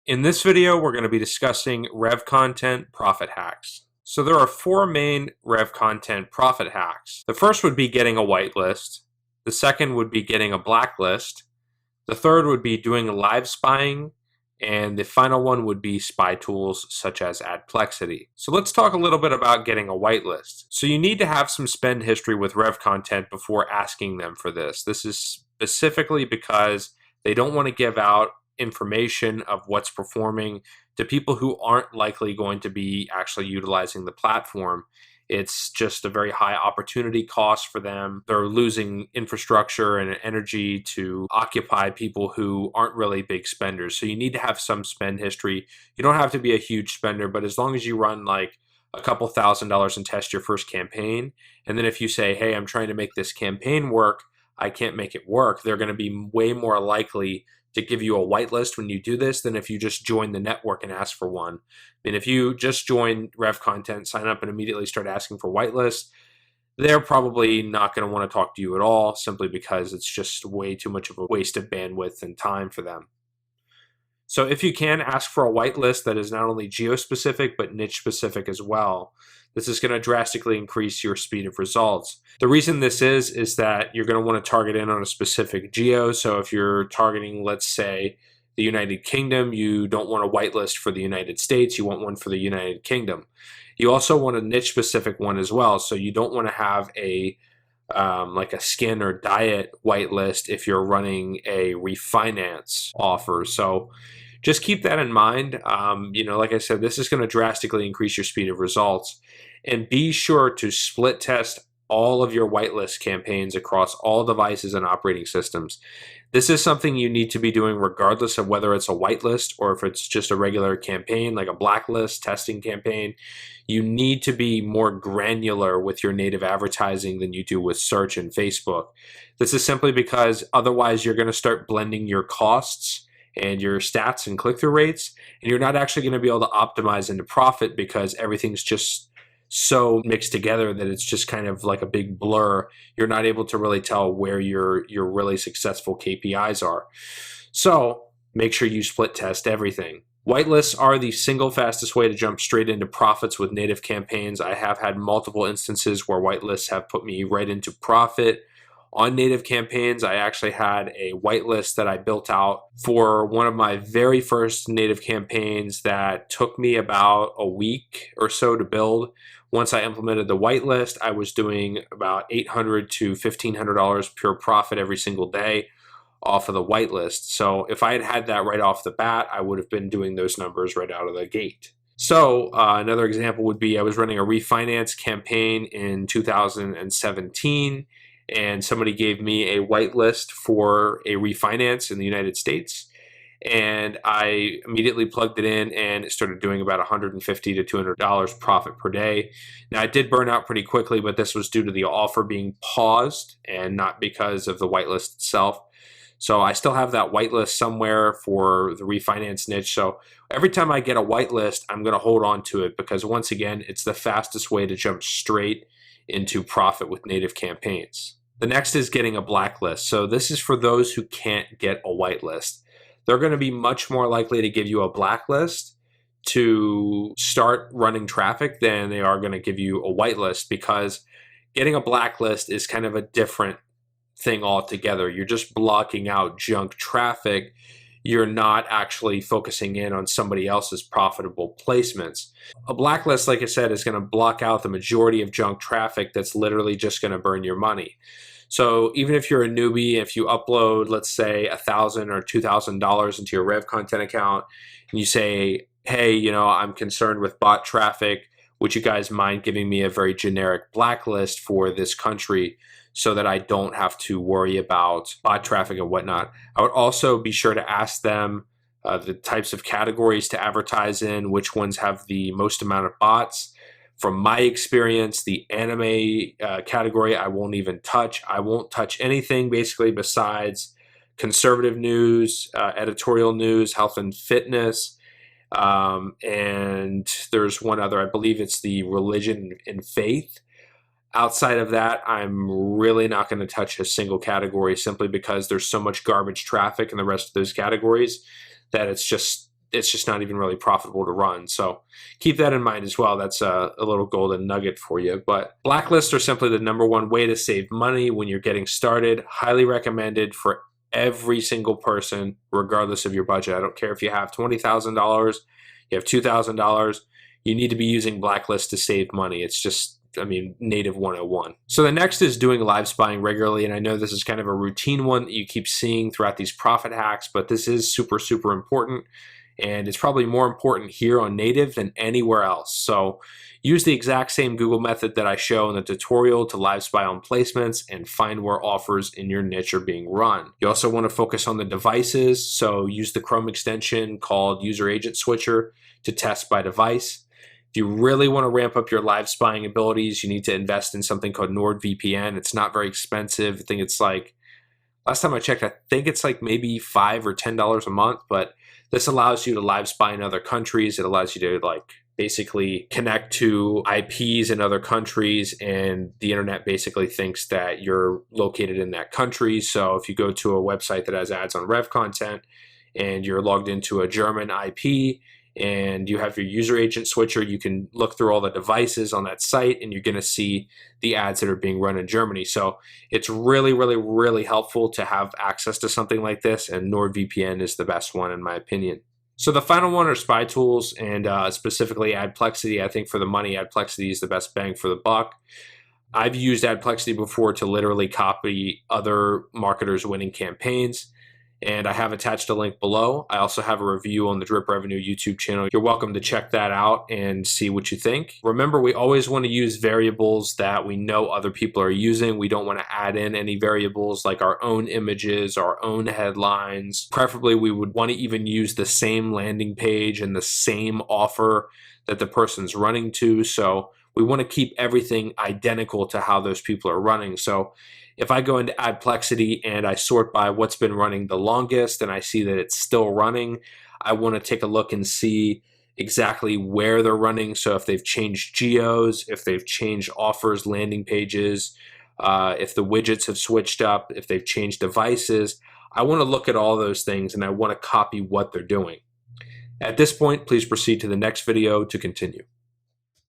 In this video, we're going to be discussing RevContent profit hacks. So there are four main RevContent profit hacks. The first would be getting a whitelist. The second would be getting a blacklist. The third would be doing live spying. And the final one would be spy tools such as Adplexity. So let's talk a little bit about getting a whitelist. So you need to have some spend history with RevContent before asking them for this. This is specifically because they don't want to give out information of what's performing to people who aren't likely going to be actually utilizing the platform. It's just a very high opportunity cost for them. They're losing infrastructure and energy to occupy people who aren't really big spenders. So you need to have some spend history. You don't have to be a huge spender, but as long as you run like a couple $1,000s and test your first campaign, and then if you say, hey, I'm trying to make this campaign work, I can't make it work, they're going to be way more likely to give you a whitelist when you do this than if you just join the network and ask for one. I mean, if you just join RevContent, sign up, and immediately start asking for whitelist, they're probably not going to want to talk to you at all, simply because it's just way too much of a waste of bandwidth and time for them. So if you can, ask for a whitelist that is not only geo-specific, but niche-specific as well. This is going to drastically increase your speed of results. The reason this is that you're going to want to target in on a specific geo. So if you're targeting, let's say, the United Kingdom, you don't want a whitelist for the United States, you want one for the United Kingdom. You also want a niche-specific one as well. So you don't want to have a like a skin or diet whitelist if you're running a refinance offer. So just keep that in mind. Like I said, this is going to drastically increase your speed of results. And be sure to split test all of your whitelist campaigns across all devices and operating systems. This is something you need to be doing regardless of whether it's a whitelist or if it's just a regular campaign, like a blacklist testing campaign. You need to be more granular with your native advertising than you do with search and Facebook. This is simply because otherwise you're going to start blending your costs and your stats and click-through rates, and you're not actually going to be able to optimize into profit because everything's just so mixed together that it's just kind of like a big blur. You're not able to really tell where your really successful KPIs are. So make sure you split test everything. Whitelists are the single fastest way to jump straight into profits with native campaigns. I have had multiple instances where whitelists have put me right into profit on native campaigns. I actually had a whitelist that I built out for one of my very first native campaigns that took me about a week or so to build. Once I implemented the whitelist, I was doing about $800 to $1,500 pure profit every single day off of the whitelist. So if I had had that right off the bat, I would have been doing those numbers right out of the gate. So another example would be I was running a refinance campaign in 2017, and somebody gave me a whitelist for a refinance in the United States. And I immediately plugged it in, and it started doing about $150 to $200 profit per day. Now, it did burn out pretty quickly, but this was due to the offer being paused and not because of the whitelist itself. So I still have that whitelist somewhere for the refinance niche. So every time I get a whitelist, I'm going to hold on to it because, once again, it's the fastest way to jump straight into profit with native campaigns. The next is getting a blacklist. So this is for those who can't get a whitelist. They're going to be much more likely to give you a blacklist to start running traffic than they are going to give you a whitelist, because getting a blacklist is kind of a different thing altogether. You're just blocking out junk traffic. You're not actually focusing in on somebody else's profitable placements. A blacklist, like I said, is going to block out the majority of junk traffic that's literally just going to burn your money. So even if you're a newbie, if you upload, let's say, $1,000 or $2,000 into your RevContent account, and you say, hey, I'm concerned with bot traffic, would you guys mind giving me a very generic blacklist for this country so that I don't have to worry about bot traffic and whatnot? I would also be sure to ask them the types of categories to advertise in, which ones have the most amount of bots. From my experience, the anime category I won't even touch. I won't touch anything basically besides conservative news, editorial news, health and fitness, and there's one other, I believe it's the religion and faith. Outside of that, I'm really not going to touch a single category, simply because there's so much garbage traffic in the rest of those categories that it's just it's just not even really profitable to run. So keep that in mind as well. That's a little golden nugget for you. But blacklists are simply the #1 way to save money when you're getting started. Highly recommended for every single person, regardless of your budget. I don't care if you have $20,000, you have $2,000, you need to be using blacklists to save money. It's just, native 101. So the next is doing live spying regularly. And I know this is kind of a routine one that you keep seeing throughout these profit hacks, but this is super, super important. And it's probably more important here on native than anywhere else. So use the exact same Google method that I show in the tutorial to live spy on placements and find where offers in your niche are being run. You also want to focus on the devices. So use the Chrome extension called User Agent Switcher to test by device. If you really want to ramp up your live spying abilities, you need to invest in something called NordVPN. It's not very expensive. I think it's like, last time I checked, I think it's like maybe $5 or $10 a month, but this allows you to live spy in other countries. It allows you to basically connect to IPs in other countries, and the internet basically thinks that you're located in that country. So if you go to a website that has ads on RevContent and you're logged into a German IP, and you have your user agent switcher, you can look through all the devices on that site and you're going to see the ads that are being run in Germany. So it's really, really, really helpful to have access to something like this, and NordVPN is the best one in my opinion. So the final one are spy tools, and specifically Adplexity. I think for the money, Adplexity is the best bang for the buck. I've used Adplexity before to literally copy other marketers' winning campaigns, and I have attached a link below. I also have a review on the Drip Revenue YouTube channel. You're welcome to check that out and see what you think. Remember, we always want to use variables that we know other people are using. We don't want to add in any variables like our own images, our own headlines. Preferably, we would want to even use the same landing page and the same offer that the person's running to. So we want to keep everything identical to how those people are running. So if I go into Adplexity and I sort by what's been running the longest and I see that it's still running, I want to take a look and see exactly where they're running. So if they've changed geos, if they've changed offers, landing pages, if the widgets have switched up, if they've changed devices, I want to look at all those things and I want to copy what they're doing. At this point, please proceed to the next video to continue.